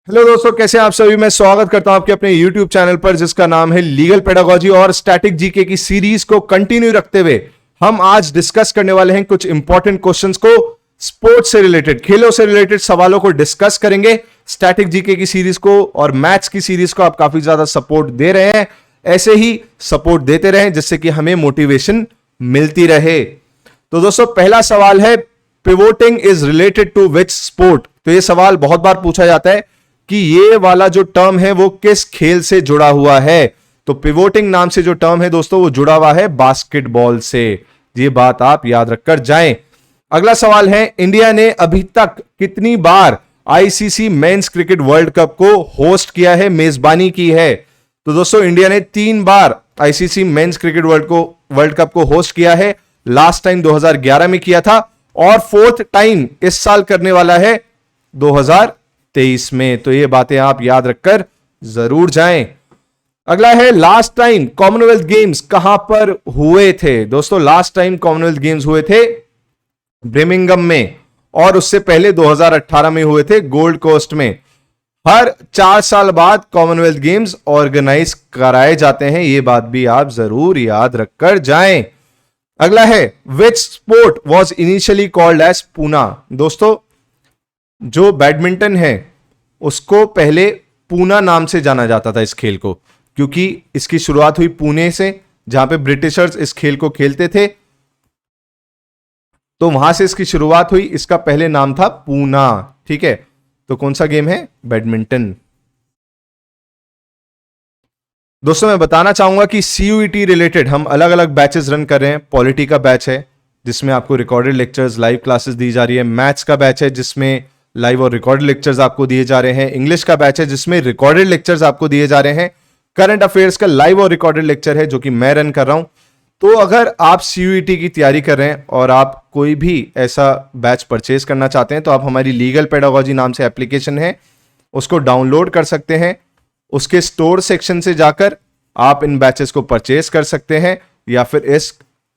Hello दोस्तों, कैसे हैं आप सभी। मैं स्वागत करता हूं आपके अपने YouTube चैनल पर जिसका नाम है लीगल पेडागोजी और स्टैटिक जीके की सीरीज को कंटिन्यू रखते हुए हम आज डिस्कस करने वाले हैं कुछ इंपॉर्टेंट क्वेश्चंस को। स्पोर्ट्स से रिलेटेड, खेलों से रिलेटेड सवालों को डिस्कस करेंगे। स्टैटिक जीके की सीरीज को और मैथ्स की सीरीज को आप काफी ज्यादा सपोर्ट दे रहे हैं, ऐसे ही सपोर्ट देते रहें जिससे कि हमें मोटिवेशन मिलती रहे। तो दोस्तों, पहला सवाल है, pivoting is related to which sport. तो यह सवाल बहुत बार पूछा जाता है कि ये वाला जो टर्म है वो किस खेल से जुड़ा हुआ है। तो पिवोटिंग नाम से जो टर्म है दोस्तों वो जुड़ा हुआ है बास्केटबॉल से। ये बात आप याद रखकर जाएं। अगला सवाल है, इंडिया ने अभी तक कितनी बार ICC men's cricket world cup को होस्ट किया है, मेजबानी की है। तो दोस्तों, इंडिया ने 3 बार ICC men's cricket world cup को होस्ट किया है। लास्ट टाइम 2011 में किया था और 4th टाइम इस साल करने वाला है 2023 में। तो ये बातें आप याद रखकर जरूर जाएं। अगला है, लास्ट टाइम कॉमनवेल्थ गेम्स कहां पर हुए थे। दोस्तों, लास्ट टाइम कॉमनवेल्थ गेम्स हुए थे ब्रिमिंगम में और उससे पहले 2018 में हुए थे गोल्ड कोस्ट में। हर 4 साल बाद कॉमनवेल्थ गेम्स ऑर्गेनाइज कराए जाते हैं, यह बात भी आप जरूर याद रखकर जाएं। अगला है, which sport was initially called as Poona. दोस्तों, जो बैडमिंटन है उसको पहले पूना नाम से जाना जाता था इस खेल को, क्योंकि इसकी शुरुआत हुई पुणे से, जहां पे ब्रिटिशर्स इस खेल को खेलते थे। तो वहां से इसकी शुरुआत हुई, इसका पहले नाम था पूना। ठीक है, तो कौन सा गेम है? बैडमिंटन। दोस्तों, मैं बताना चाहूंगा कि सीयूईटी रिलेटेड हम अलग अलग बैचेस रन कर रहे हैं। पॉलिटी का बैच है जिसमें आपको रिकॉर्डेड लेक्चर्स, लाइव क्लासेस दी जा रही है। मैथ्स का बैच है जिसमें लाइव और रिकॉर्डेड लेक्चर्स आपको दिए जा रहे हैं। इंग्लिश का बैच है जिसमें रिकॉर्डेड लेक्चर्स आपको दिए जा रहे हैं। करंट अफेयर्स का लाइव और रिकॉर्डेड लेक्चर है जो कि मैं रन कर रहा हूं। तो अगर आप सीयूईटी की तैयारी कर रहे हैं और आप कोई भी ऐसा बैच परचेज करना चाहते हैं तो आप हमारी लीगल पेडागोजी नाम से एप्लीकेशन है, उसको डाउनलोड कर सकते हैं। उसके स्टोर सेक्शन से जाकर आप इन बैचेस को परचेज कर सकते हैं या फिर इस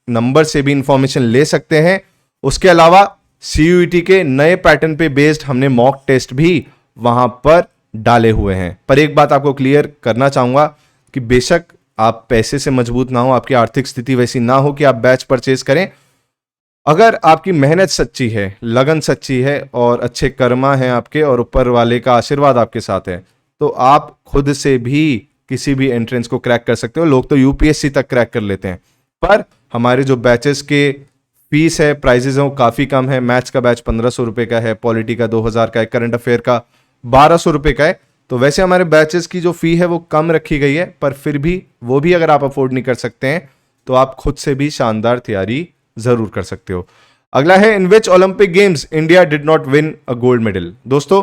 नंबर से भी इंफॉर्मेशन ले सकते हैं। उसके अलावा सीयूईटी के नए पैटर्न पे बेस्ड हमने मॉक टेस्ट भी वहां पर डाले हुए हैं। पर एक बात आपको क्लियर करना चाहूंगा कि बेशक आप पैसे से मजबूत ना हो, आपकी आर्थिक स्थिति वैसी ना हो कि आप बैच परचेज करें, अगर आपकी मेहनत सच्ची है, लगन सच्ची है और अच्छे कर्मा हैं आपके और ऊपर वाले का आशीर्वाद आपके साथ है, तो आप खुद से भी किसी भी एंट्रेंस को क्रैक कर सकते हो। लोग तो यूपीएससी तक क्रैक कर लेते हैं। पर हमारे जो बैचेस के फीस है, प्राइजेस है, वो काफ़ी कम है। मैथ्स का बैच 1500 रुपये का है, पॉलिटी का 2000 का है, करंट अफेयर का 1200 रुपये का है। तो वैसे हमारे बैचेस की जो फी है वो कम रखी गई है, पर फिर भी वो भी अगर आप अफोर्ड नहीं कर सकते हैं तो आप खुद से भी शानदार तैयारी जरूर कर सकते हो। अगला है, in which Olympic games India did not win a gold medal. दोस्तों,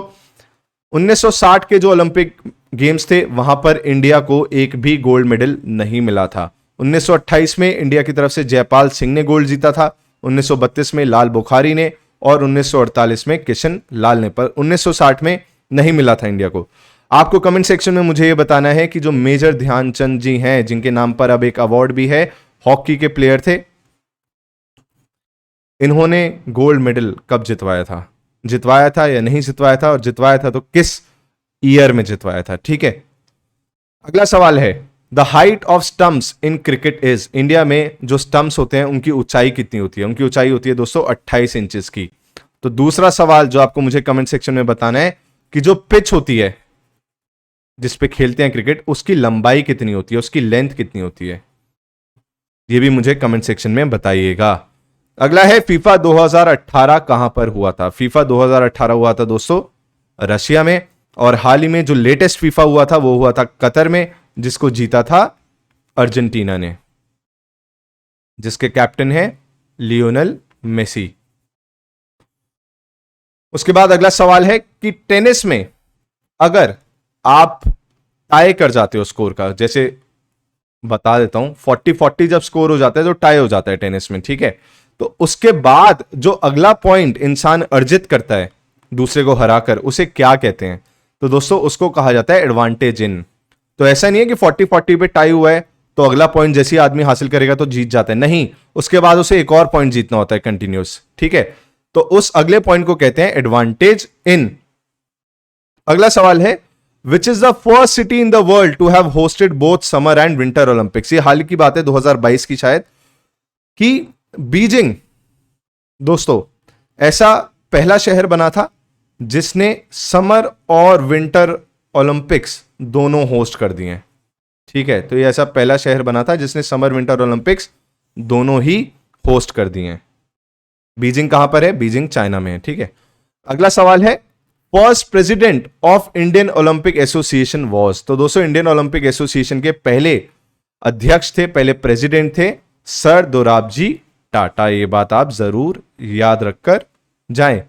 1960 के जो ओलंपिक गेम्स थे वहां पर इंडिया को एक भी गोल्ड मेडल नहीं मिला था। 1928 में इंडिया की तरफ से जयपाल सिंह ने गोल्ड जीता था, 1932 में लाल बुखारी ने और 1948 में किशन लाल ने, पर 1960 में नहीं मिला था इंडिया को। आपको कमेंट सेक्शन में मुझे यह बताना है कि जो मेजर ध्यानचंद जी हैं, जिनके नाम पर अब एक अवार्ड भी है, हॉकी के प्लेयर थे, इन्होंने गोल्ड मेडल कब जितवाया था या नहीं जितवाया था, और जितवाया था तो किस ईयर में जितवाया था। ठीक है, अगला सवाल है, the height of stumps in cricket is. India में जो स्टंप्स होते हैं उनकी ऊंचाई कितनी होती है? उनकी ऊंचाई होती है दोस्तों 28 इंचेस की। तो दूसरा सवाल जो आपको मुझे कमेंट सेक्शन में बताना है कि जो पिच होती है जिस पे खेलते हैं क्रिकेट, उसकी लंबाई कितनी होती है, उसकी लेंथ कितनी होती है, ये भी मुझे कमेंट सेक्शन में बताइएगा। अगला है, फीफा 2018 कहां पर हुआ था? फीफा 2018 हुआ था दोस्तों रशिया में, और हाल ही में जो लेटेस्ट फीफा हुआ था वो हुआ था कतर में, जिसको जीता था अर्जेंटीना ने, जिसके कैप्टन है लियोनेल मेसी। उसके बाद अगला सवाल है कि टेनिस में अगर आप टाई कर जाते हो स्कोर का, जैसे बता देता हूं, 40-40 जब स्कोर हो जाता है तो टाई हो जाता है टेनिस में। ठीक है, तो उसके बाद जो अगला पॉइंट इंसान अर्जित करता है दूसरे को हराकर, उसे क्या कहते हैं? तो दोस्तों, उसको कहा जाता है एडवांटेज इन। तो ऐसा नहीं है कि 40-40 पे टाई हुआ है तो अगला पॉइंट जैसे ही आदमी हासिल करेगा तो जीत जाता है, नहीं, उसके बाद उसे एक और पॉइंट जीतना होता है कंटिन्यूस। ठीक है, तो उस अगले पॉइंट को कहते हैं एडवांटेज इन। अगला सवाल है which is the first city in the world to have hosted both summer and winter Olympics. ये हाल की बात है 2022 की शायद, कि बीजिंग दोस्तों ऐसा पहला शहर बना था जिसने समर और विंटर ओलंपिक्स दोनों होस्ट कर दिए हैं। ठीक है, तो ये ऐसा पहला शहर बना था जिसने समर विंटर ओलंपिक्स दोनों ही होस्ट कर दिए हैं। बीजिंग कहां पर है? बीजिंग चाइना में है। ठीक है, अगला सवाल है first president of Indian Olympic association was. तो दोस्तों इंडियन ओलंपिक एसोसिएशन के पहले अध्यक्ष थे, पहले प्रेसिडेंट थे सर दोराबजी टाटा। ये बात आप जरूर याद रखकर जाएं।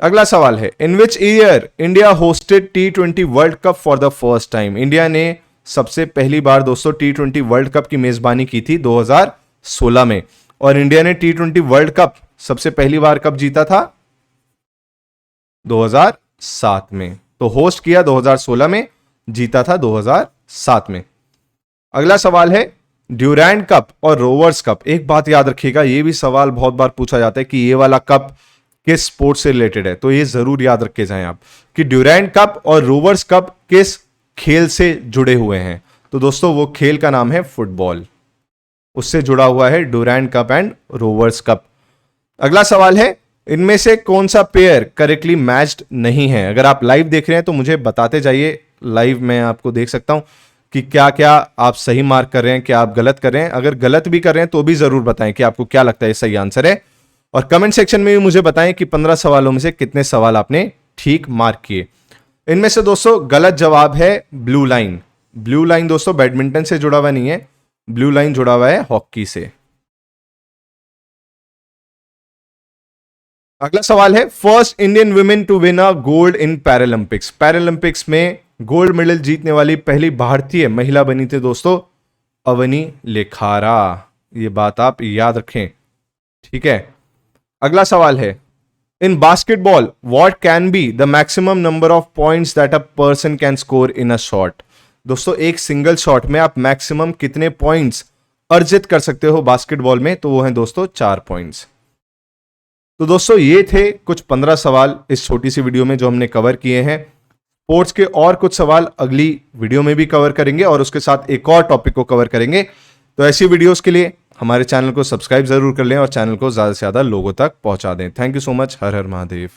अगला सवाल है in which year India hosted T20 world cup for the first time. India ने सबसे पहली बार दोस्तों T20 वर्ल्ड कप की मेजबानी की थी 2016 में। और इंडिया ने T20 वर्ल्ड कप सबसे पहली बार कब जीता था? 2007 में। तो होस्ट किया 2016 में, जीता था 2007 में। अगला सवाल है ड्यूरैंड कप और रोवर्स कप। एक बात याद रखिएगा, ये भी सवाल बहुत बार पूछा जाता है कि ये वाला कप किस स्पोर्ट से रिलेटेड है, तो ये जरूर याद रखे जाएं आप कि ड्यूरैंड कप और रोवर्स कप किस खेल से जुड़े हुए हैं। तो दोस्तों वो खेल का नाम है फुटबॉल, उससे जुड़ा हुआ है ड्यूरैंड कप एंड रोवर्स कप। अगला सवाल है इनमें से कौन सा पेयर करेक्टली मैच्ड नहीं है। अगर आप लाइव देख रहे हैं तो मुझे बताते जाइए, लाइव मैं आपको देख सकता हूं कि क्या क्या आप सही मार्क कर रहे हैं, क्या आप गलत कर रहे हैं। अगर गलत भी कर रहे हैं तो भी जरूर बताएं कि आपको क्या लगता है सही आंसर है। और कमेंट सेक्शन में भी मुझे बताएं कि 15 सवालों में से कितने सवाल आपने ठीक मार्क किए। इनमें से दोस्तों गलत जवाब है ब्लू लाइन। ब्लू लाइन दोस्तों बैडमिंटन से जुड़ा हुआ नहीं है, ब्लू लाइन जुड़ा हुआ है हॉकी से। अगला सवाल है first Indian women to win a gold in Paralympics. Paralympics में गोल्ड मेडल जीतने वाली पहली भारतीय महिला बनी थी दोस्तों अवनी लेखारा। ये बात आप याद रखें। ठीक है, अगला सवाल है in basketball what can be the maximum number of points that a person can score in a shot. दोस्तों एक सिंगल शॉट में आप मैक्सिमम कितने पॉइंट्स अर्जित कर सकते हो बास्केटबॉल में? तो वो है दोस्तों 4 पॉइंट्स। तो दोस्तों ये थे कुछ 15 सवाल इस छोटी सी वीडियो में जो हमने कवर किए हैं। स्पोर्ट्स के और कुछ सवाल अगली वीडियो में भी कवर करेंगे और उसके साथ एक और टॉपिक को कवर करेंगे। तो ऐसी वीडियोस के लिए हमारे चैनल को सब्सक्राइब जरूर कर लें और चैनल को ज्यादा से ज्यादा लोगों तक पहुंचा दें। Thank you so much. Her her Mahadev.